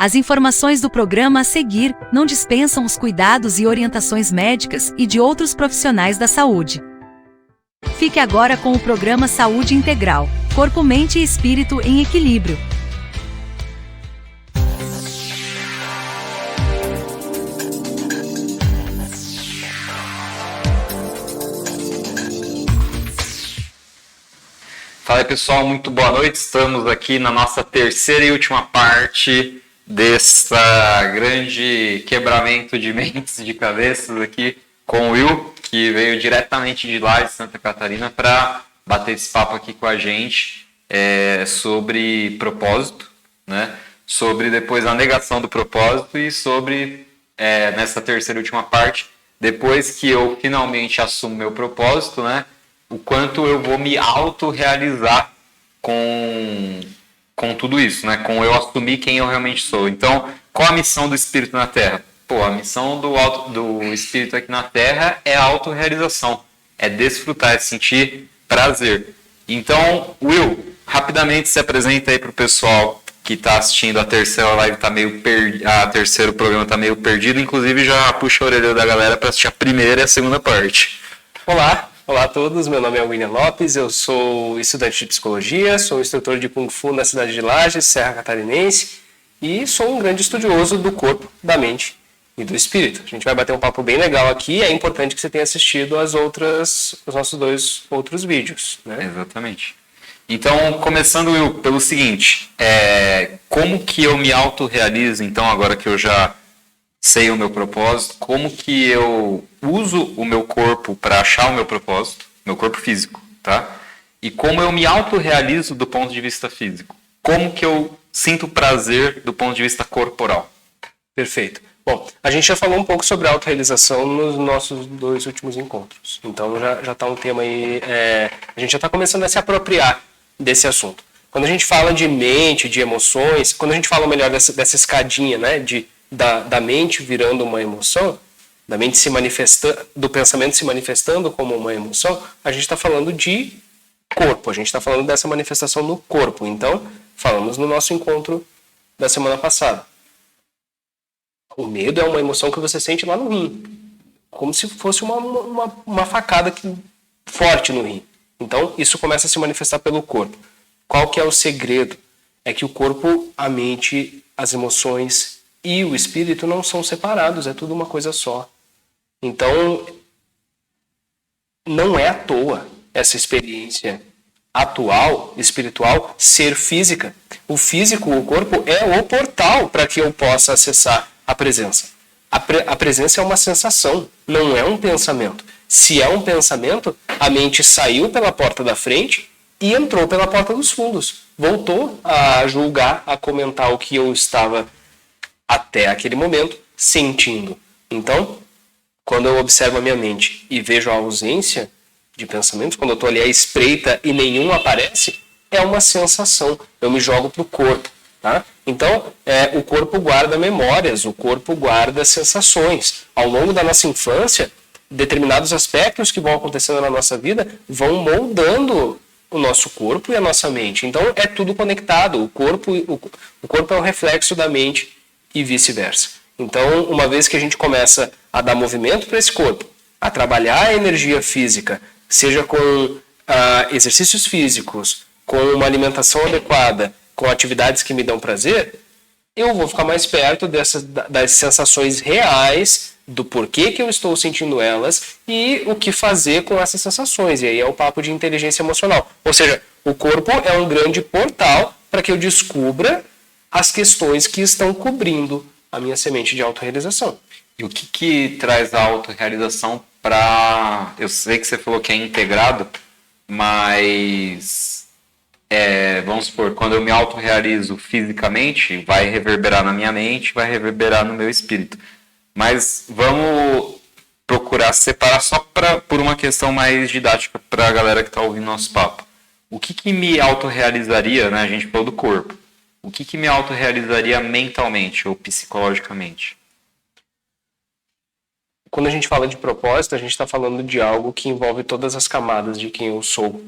As informações do programa a seguir não dispensam os cuidados e orientações médicas e de outros profissionais da saúde. Fique agora com o programa Saúde Integral, Corpo, Mente e Espírito em Equilíbrio. Fala aí, pessoal, muito boa noite. Estamos aqui na nossa terceira e última parte dessa grande quebramento de mentes, de cabeças aqui com o Will, que veio diretamente de lá de Santa Catarina para bater esse papo aqui com a gente sobre propósito, né? Sobre depois a negação do propósito e sobre, nessa terceira e última parte, depois que eu finalmente assumo meu propósito, né? O quanto eu vou me autorrealizar com tudo isso, né? Com eu assumir quem eu realmente sou. Então, qual a missão do Espírito na Terra? A missão do Espírito aqui na Terra é a autorrealização. É desfrutar, é sentir prazer. Então, Will, rapidamente se apresenta aí para o pessoal que está assistindo a terceira live, terceiro programa está meio perdido. Inclusive, já puxa a orelha da galera para assistir a primeira e a segunda parte. Olá a todos, meu nome é William Lopes, eu sou estudante de psicologia, sou instrutor de Kung Fu na cidade de Lages, Serra Catarinense, e sou um grande estudioso do corpo, da mente e do espírito. A gente vai bater um papo bem legal aqui, é importante que você tenha assistido os nossos 2 outros vídeos, né? Exatamente. Então, começando, Will, pelo seguinte, como que eu me autorrealizo, então, agora que eu já sei o meu propósito, como que eu uso o meu corpo para achar o meu propósito, meu corpo físico, tá? E como eu me autorrealizo do ponto de vista físico. Como que eu sinto prazer do ponto de vista corporal. Perfeito. Bom, a gente já falou um pouco sobre autorrealização nos nossos 2 últimos encontros. Então já está um tema aí, a gente já está começando a se apropriar desse assunto. Quando a gente fala de mente, de emoções, quando a gente fala melhor dessa escadinha, né, da mente virando uma emoção, da mente se manifestando, do pensamento se manifestando como uma emoção, a gente está falando de corpo, a gente está falando dessa manifestação no corpo. Então, falamos no nosso encontro da semana passada. O medo é uma emoção que você sente lá no rim, como se fosse uma facada forte no rim. Então, isso começa a se manifestar pelo corpo. Qual que é o segredo? É que o corpo, a mente, as emoções e o espírito não são separados, é tudo uma coisa só. Então, não é à toa essa experiência atual, espiritual, ser física. O físico, o corpo, é o portal para que eu possa acessar a presença. A presença é uma sensação, não é um pensamento. Se é um pensamento, a mente saiu pela porta da frente e entrou pela porta dos fundos. Voltou a julgar, a comentar o que eu estava até aquele momento sentindo. Então, quando eu observo a minha mente e vejo a ausência de pensamentos, quando eu estou ali à espreita e nenhum aparece, é uma sensação. Eu me jogo para o corpo. Tá? Então, o corpo guarda memórias, o corpo guarda sensações. Ao longo da nossa infância, determinados aspectos que vão acontecendo na nossa vida vão moldando o nosso corpo e a nossa mente. Então, é tudo conectado. O corpo é um reflexo da mente e vice-versa. Então, uma vez que a gente começa a dar movimento para esse corpo, a trabalhar a energia física, seja com exercícios físicos, com uma alimentação adequada, com atividades que me dão prazer, eu vou ficar mais perto das sensações reais, do porquê que eu estou sentindo elas e o que fazer com essas sensações. E aí é o papo de inteligência emocional. Ou seja, o corpo é um grande portal para que eu descubra as questões que estão cobrindo a minha semente de autorrealização. E o que traz a autorrealização para... Eu sei que você falou que é integrado, mas... vamos supor, quando eu me autorrealizo fisicamente, vai reverberar na minha mente, vai reverberar no meu espírito. Mas vamos procurar separar só por uma questão mais didática para a galera que está ouvindo nosso papo. O que me autorrealizaria, né? A gente falou do corpo. O que me autorrealizaria mentalmente ou psicologicamente? Quando a gente fala de propósito, a gente está falando de algo que envolve todas as camadas de quem eu sou,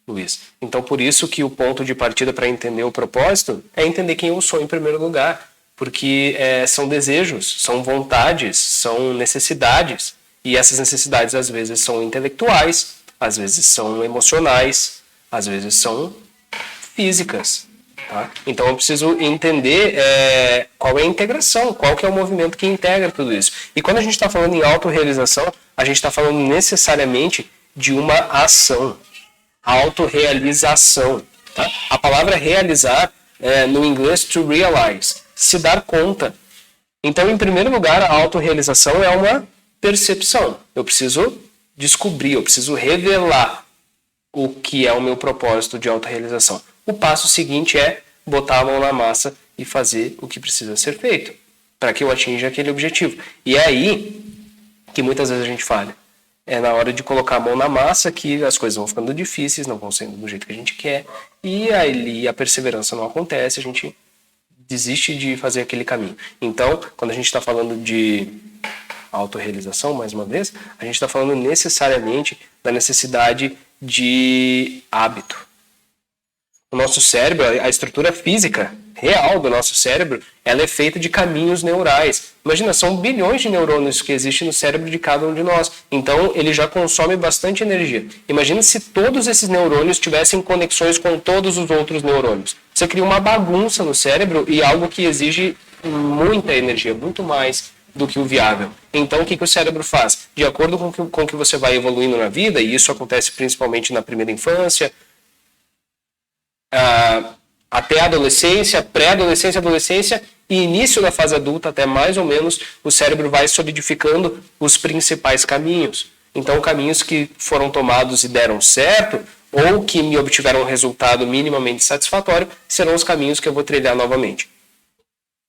Luiz. Então, por isso que o ponto de partida para entender o propósito é entender quem eu sou em primeiro lugar. Porque são desejos, são vontades, são necessidades. E essas necessidades às vezes são intelectuais, às vezes são emocionais, às vezes são físicas. Tá? Então eu preciso entender qual é a integração, qual que é o movimento que integra tudo isso. E quando a gente está falando em autorrealização, a gente está falando necessariamente de uma ação, autorrealização. Tá? A palavra realizar, no inglês, to realize, se dar conta. Então, em primeiro lugar, a autorrealização é uma percepção. Eu preciso descobrir, eu preciso revelar o que é o meu propósito de autorrealização. O passo seguinte é botar a mão na massa e fazer o que precisa ser feito para que eu atinja aquele objetivo. E é aí que muitas vezes a gente falha. É na hora de colocar a mão na massa que as coisas vão ficando difíceis, não vão sendo do jeito que a gente quer, e aí a perseverança não acontece, a gente desiste de fazer aquele caminho. Então, quando a gente está falando de autorrealização, mais uma vez, a gente está falando necessariamente da necessidade de hábito. O nosso cérebro, a estrutura física real do nosso cérebro, ela é feita de caminhos neurais. Imagina, são bilhões de neurônios que existem no cérebro de cada um de nós. Então, ele já consome bastante energia. Imagina se todos esses neurônios tivessem conexões com todos os outros neurônios. Você cria uma bagunça no cérebro e algo que exige muita energia, muito mais do que o viável. Então, o que o cérebro faz? De acordo com que você vai evoluindo na vida, e isso acontece principalmente na primeira infância, até a adolescência, pré-adolescência, adolescência e início da fase adulta, até mais ou menos, o cérebro vai solidificando os principais caminhos. Então, caminhos que foram tomados e deram certo, ou que me obtiveram um resultado minimamente satisfatório, serão os caminhos que eu vou trilhar novamente.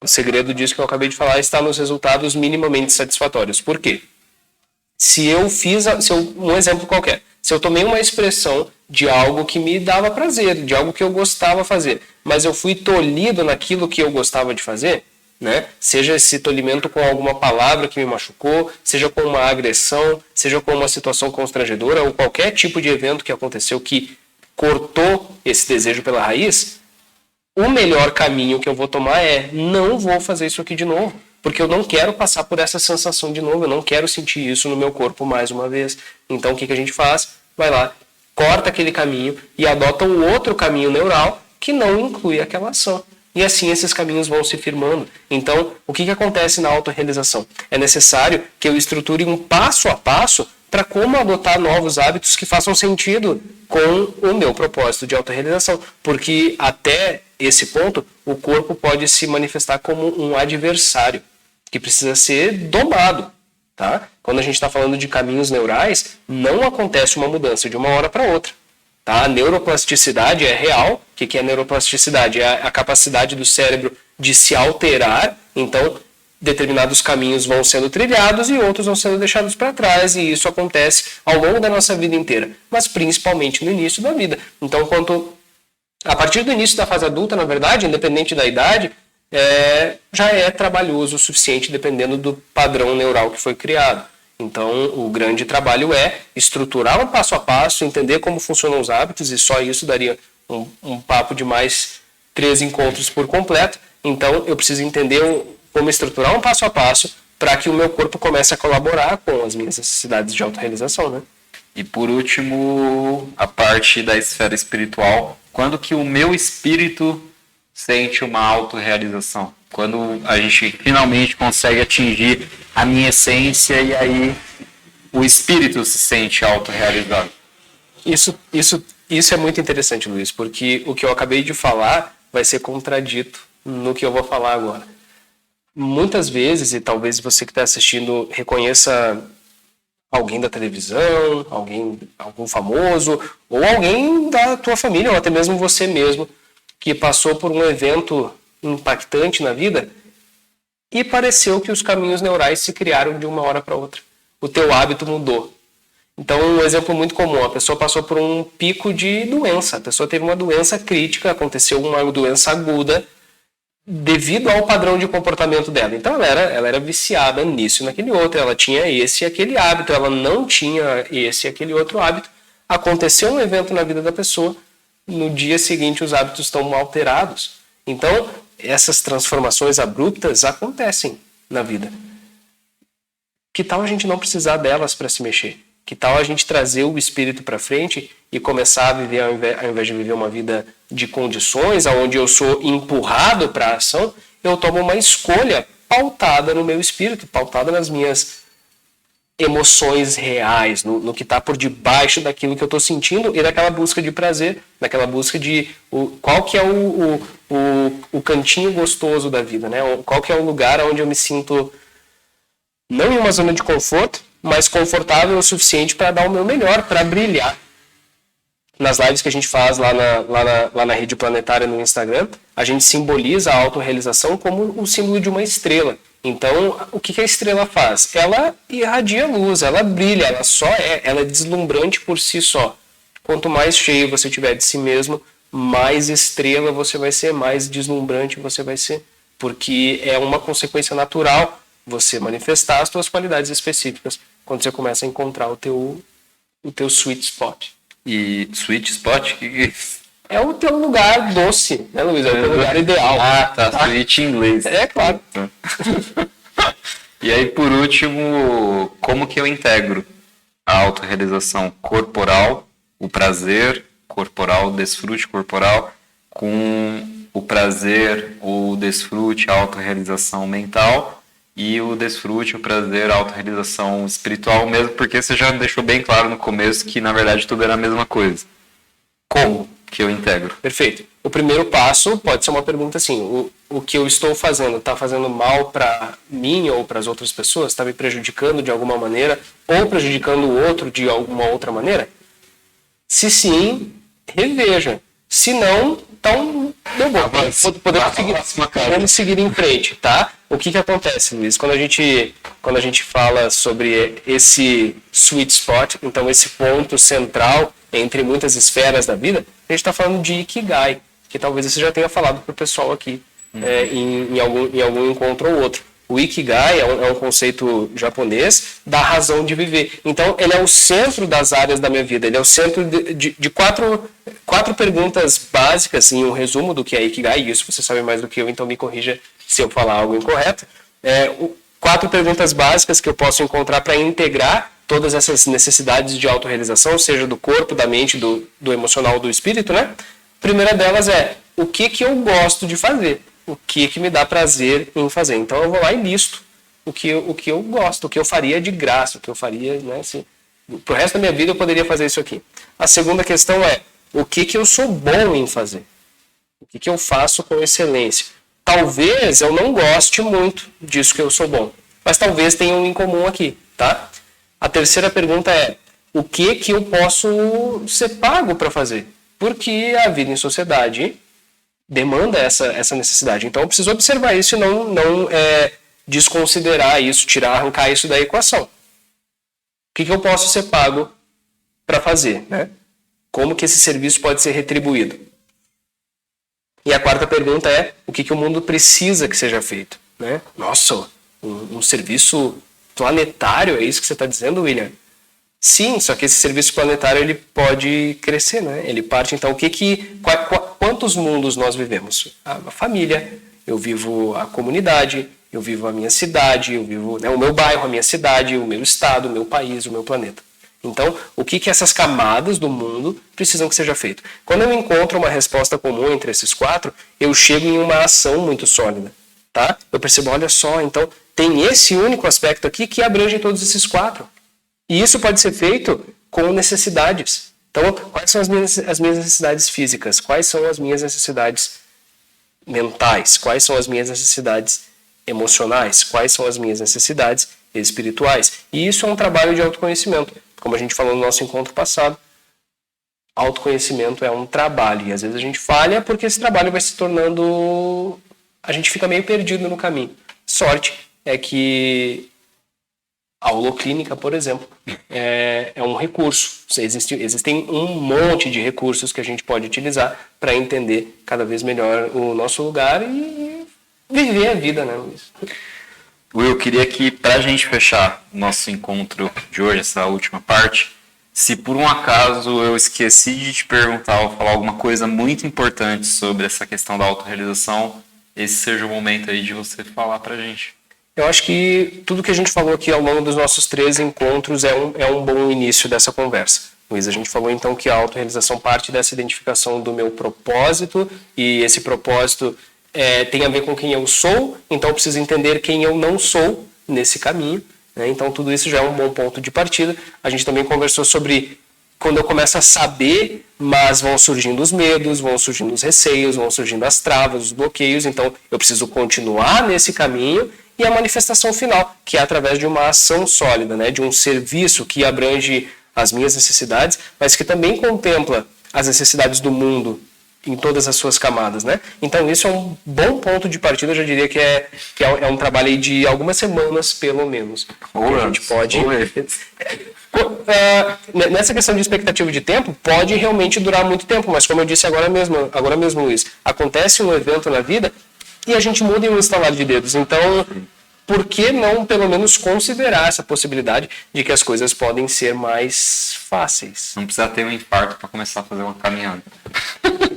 O segredo disso que eu acabei de falar está nos resultados minimamente satisfatórios. Por quê? Um exemplo qualquer. Se eu tomei uma expressão de algo que me dava prazer, de algo que eu gostava de fazer, mas eu fui tolhido naquilo que eu gostava de fazer, né? Seja esse tolimento com alguma palavra que me machucou, seja com uma agressão, seja com uma situação constrangedora, ou qualquer tipo de evento que aconteceu que cortou esse desejo pela raiz, o melhor caminho que eu vou tomar não vou fazer isso aqui de novo, porque eu não quero passar por essa sensação de novo, eu não quero sentir isso no meu corpo mais uma vez. Então o que a gente faz? Vai lá, corta aquele caminho e adota um outro caminho neural que não inclui aquela ação. E assim esses caminhos vão se firmando. Então, o que acontece na autorrealização? É necessário que eu estruture um passo a passo para como adotar novos hábitos que façam sentido com o meu propósito de autorrealização. Porque até esse ponto, o corpo pode se manifestar como um adversário que precisa ser domado. Tá? Quando a gente está falando de caminhos neurais, não acontece uma mudança de uma hora para outra. Tá? A neuroplasticidade é real. O que é neuroplasticidade? É a capacidade do cérebro de se alterar. Então, determinados caminhos vão sendo trilhados e outros vão sendo deixados para trás. E isso acontece ao longo da nossa vida inteira, mas principalmente no início da vida. Então, a partir do início da fase adulta, na verdade, independente da idade, já é trabalhoso o suficiente dependendo do padrão neural que foi criado. Então, o grande trabalho é estruturar um passo a passo, entender como funcionam os hábitos, e só isso daria um papo de mais 3 encontros por completo. Então, eu preciso entender como estruturar um passo a passo para que o meu corpo comece a colaborar com as minhas necessidades de autorrealização, né? E por último, a parte da esfera espiritual. Quando que o meu espírito sente uma autorrealização? Quando a gente finalmente consegue atingir a minha essência e aí o espírito se sente autorrealizado. Isso é muito interessante, Luiz, porque o que eu acabei de falar vai ser contradito no que eu vou falar agora. Muitas vezes, e talvez você que está assistindo reconheça alguém da televisão, algum famoso, ou alguém da tua família, ou até mesmo você mesmo, que passou por um evento impactante na vida e pareceu que os caminhos neurais se criaram de uma hora para outra. O teu hábito mudou. Então, um exemplo muito comum, a pessoa passou por um pico de doença, a pessoa teve uma doença crítica, aconteceu uma doença aguda devido ao padrão de comportamento dela. Então, ela era viciada nisso e naquele outro, ela tinha esse e aquele hábito, ela não tinha esse e aquele outro hábito. Aconteceu um evento na vida da pessoa, no dia seguinte os hábitos estão alterados. Então, essas transformações abruptas acontecem na vida. Que tal a gente não precisar delas para se mexer? Que tal a gente trazer o espírito para frente e começar a viver, ao invés de viver uma vida de condições, onde eu sou empurrado para a ação, eu tomo uma escolha pautada no meu espírito, pautada nas minhas emoções reais, no que está por debaixo daquilo que eu estou sentindo e daquela busca de prazer, daquela busca de qual que é o cantinho gostoso da vida, né? Qual que é o lugar onde eu me sinto não em uma zona de conforto, mas confortável o suficiente para dar o meu melhor, para brilhar. Nas lives que a gente faz lá na Rede Planetária no Instagram, a gente simboliza a autorrealização como o símbolo de uma estrela. Então, o que a estrela faz? Ela irradia luz, ela brilha, ela é deslumbrante por si só. Quanto mais cheio você tiver de si mesmo, mais estrela você vai ser, mais deslumbrante você vai ser. Porque é uma consequência natural você manifestar as suas qualidades específicas quando você começa a encontrar o teu sweet spot. E sweet spot? É o teu lugar doce, né, Luiz? É o teu lugar ideal. Ah, tá. Sweet em inglês. É, claro. E aí, por último, como que eu integro a autorrealização corporal, o prazer corporal, o desfrute corporal, com o prazer, o desfrute, a autorrealização mental e o desfrute, o prazer, a autorrealização espiritual, mesmo porque você já deixou bem claro no começo que, na verdade, tudo era a mesma coisa. Como que eu integro? Perfeito. O primeiro passo pode ser uma pergunta assim, o que eu estou fazendo está fazendo mal para mim ou para as outras pessoas? Está me prejudicando de alguma maneira ou prejudicando o outro de alguma outra maneira? Se sim, reveja. Se não, então deu bom. Podemos seguir em frente, tá? O que acontece, Luiz? Quando a gente fala sobre esse sweet spot, então esse ponto central entre muitas esferas da vida, a gente está falando de Ikigai, que talvez você já tenha falado para o pessoal aqui em algum encontro ou outro. O Ikigai é um conceito japonês da razão de viver. Então, ele é o centro das áreas da minha vida. Ele é o centro de quatro perguntas básicas, em um resumo do que é Ikigai. E isso você sabe mais do que eu, então me corrija se eu falar algo incorreto. 4 perguntas básicas que eu posso encontrar para integrar todas essas necessidades de autorrealização, seja do corpo, da mente, do emocional, do espírito, né? A primeira delas é o que eu gosto de fazer. O que me dá prazer em fazer. Então eu vou lá e listo o que eu gosto, o que eu faria de graça, o que eu faria, né, assim, pro resto da minha vida eu poderia fazer isso aqui. A segunda questão é o que eu sou bom em fazer. O que eu faço com excelência. Talvez eu não goste muito disso que eu sou bom, mas talvez tenha um em comum aqui, tá? A terceira pergunta é o que eu posso ser pago para fazer? Porque a vida em sociedade demanda essa necessidade. Então eu preciso observar isso e não desconsiderar isso, arrancar isso da equação. O que eu posso ser pago para fazer? Né? Como que esse serviço pode ser retribuído? E a quarta pergunta é o que o mundo precisa que seja feito? Né? Nossa, um serviço planetário, é isso que você está dizendo, William? Sim, só que esse serviço planetário ele pode crescer, né? Ele parte, então, quantos mundos nós vivemos? A família, eu vivo a comunidade, eu vivo a minha cidade, eu vivo, né, o meu bairro, a minha cidade, o meu estado, o meu país, o meu planeta. Então, o que essas camadas do mundo precisam que seja feito? Quando eu encontro uma resposta comum entre esses 4, eu chego em uma ação muito sólida, tá? Eu percebo, olha só, então, tem esse único aspecto aqui que abrange todos esses 4. E isso pode ser feito com necessidades. Então, quais são as minhas necessidades físicas? Quais são as minhas necessidades mentais? Quais são as minhas necessidades emocionais? Quais são as minhas necessidades espirituais? E isso é um trabalho de autoconhecimento. Como a gente falou no nosso encontro passado, autoconhecimento é um trabalho. E às vezes a gente falha porque esse trabalho vai se tornando... A gente fica meio perdido no caminho. Sorte é que a holoclínica, por exemplo, é um recurso. Existem um monte de recursos que a gente pode utilizar para entender cada vez melhor o nosso lugar e viver a vida, né, Luiz? Will, eu queria que, para a gente fechar o nosso encontro de hoje, essa última parte, Se por um acaso eu esqueci de te perguntar ou falar alguma coisa muito importante sobre essa questão da autorrealização, esse seja o momento aí de você falar pra gente. Eu acho que tudo que a gente falou aqui ao longo dos nossos 13 encontros é um bom início dessa conversa. Luiz, a gente falou então que a autorrealização parte dessa identificação do meu propósito, e esse propósito tem a ver com quem eu sou, então eu preciso entender quem eu não sou nesse caminho, né? Então tudo isso já é um bom ponto de partida. A gente também conversou sobre quando eu começo a saber, mas vão surgindo os medos, vão surgindo os receios, vão surgindo as travas, os bloqueios, então eu preciso continuar nesse caminho, e a manifestação final, que é através de uma ação sólida, né? De um serviço que abrange as minhas necessidades, mas que também contempla as necessidades do mundo em todas as suas camadas, né? Então isso é um bom ponto de partida, eu já diria que é um trabalho aí de algumas semanas, pelo menos. A gente pode... nessa questão de expectativa de tempo, pode realmente durar muito tempo, mas como eu disse agora mesmo, Luiz, acontece um evento na vida e a gente muda em um estalar de dedos. Então, por que não, pelo menos, considerar essa possibilidade de que as coisas podem ser mais fáceis? Não precisa ter um infarto para começar a fazer uma caminhada.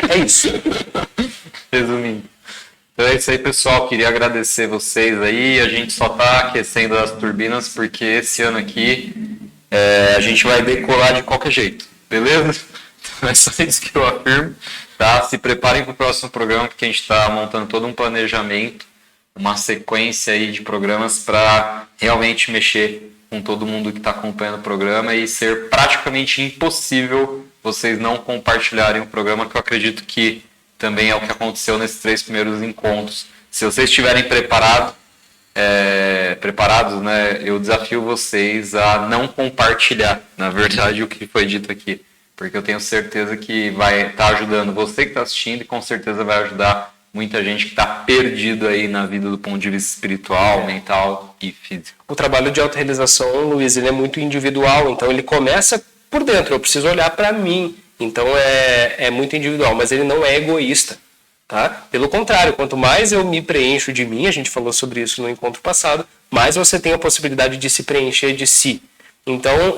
É isso. Resumindo. Então é isso aí, pessoal. Queria agradecer vocês aí. A gente só está aquecendo as turbinas porque esse ano aqui a gente vai decolar de qualquer jeito. Beleza? Então é só isso que eu afirmo. Tá? Se preparem para o próximo programa, porque a gente está montando todo um planejamento, uma sequência aí de programas para realmente mexer com todo mundo que está acompanhando o programa e ser praticamente impossível vocês não compartilharem o programa, que eu acredito que também é o que aconteceu nesses 3 primeiros encontros. Se vocês estiverem preparados, né, eu desafio vocês a não compartilhar, na verdade, o que foi dito aqui. Porque eu tenho certeza que vai estar ajudando você que está assistindo e com certeza vai ajudar muita gente que está perdido aí na vida do ponto de vista espiritual, mental e físico. O trabalho de autorrealização, Luiz, ele é muito individual, então ele começa por dentro, eu preciso olhar para mim, então é muito individual, mas ele não é egoísta, tá? Pelo contrário, quanto mais eu me preencho de mim, a gente falou sobre isso no encontro passado, mais você tem a possibilidade de se preencher de si. Então,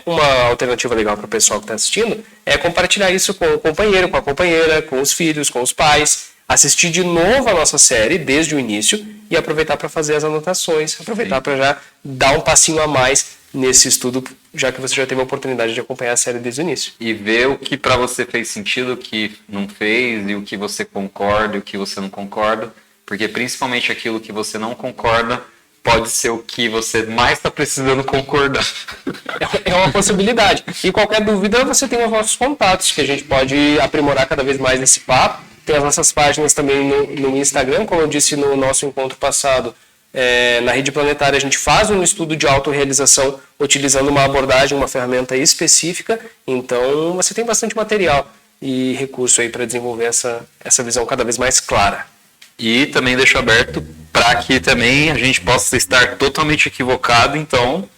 uma alternativa legal para o pessoal que está assistindo é compartilhar isso com o companheiro, com a companheira, com os filhos, com os pais, assistir de novo a nossa série desde o início e aproveitar para fazer as anotações, aproveitar para já dar um passinho a mais nesse estudo, já que você já teve a oportunidade de acompanhar a série desde o início. E ver o que para você fez sentido, o que não fez, e o que você concorda e o que você não concorda, porque principalmente aquilo que você não concorda pode ser o que você mais está precisando concordar. É uma possibilidade. E qualquer dúvida, você tem os nossos contatos, que a gente pode aprimorar cada vez mais esse papo. Tem as nossas páginas também no Instagram, como eu disse no nosso encontro passado. Na Rede Planetária a gente faz um estudo de autorrealização utilizando uma abordagem, uma ferramenta específica. Então você tem bastante material e recurso aí para desenvolver essa visão cada vez mais clara. E também deixo aberto para que também a gente possa estar totalmente equivocado, então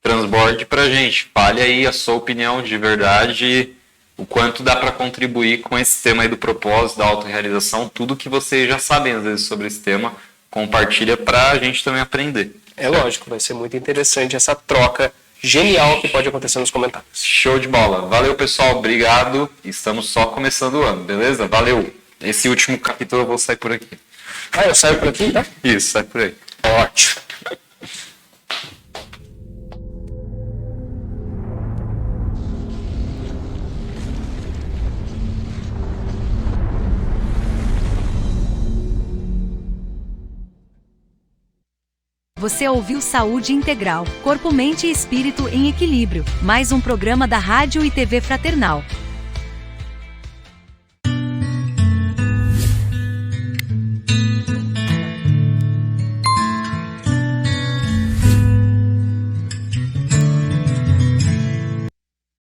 transborde para a gente. Fale aí a sua opinião de verdade, o quanto dá para contribuir com esse tema aí do propósito, da autorrealização, tudo que vocês já sabem às vezes sobre esse tema, compartilha para a gente também aprender. É lógico, vai ser muito interessante essa troca genial que pode acontecer nos comentários. Show de bola. Valeu, pessoal. Obrigado. Estamos só começando o ano, beleza? Valeu. Esse último capítulo eu vou sair por aqui. Ah, eu saio por aqui, tá? Isso, sai por aí. Ótimo. Você ouviu Saúde Integral, Corpo, Mente e Espírito em Equilíbrio, mais um programa da Rádio e TV Fraternal.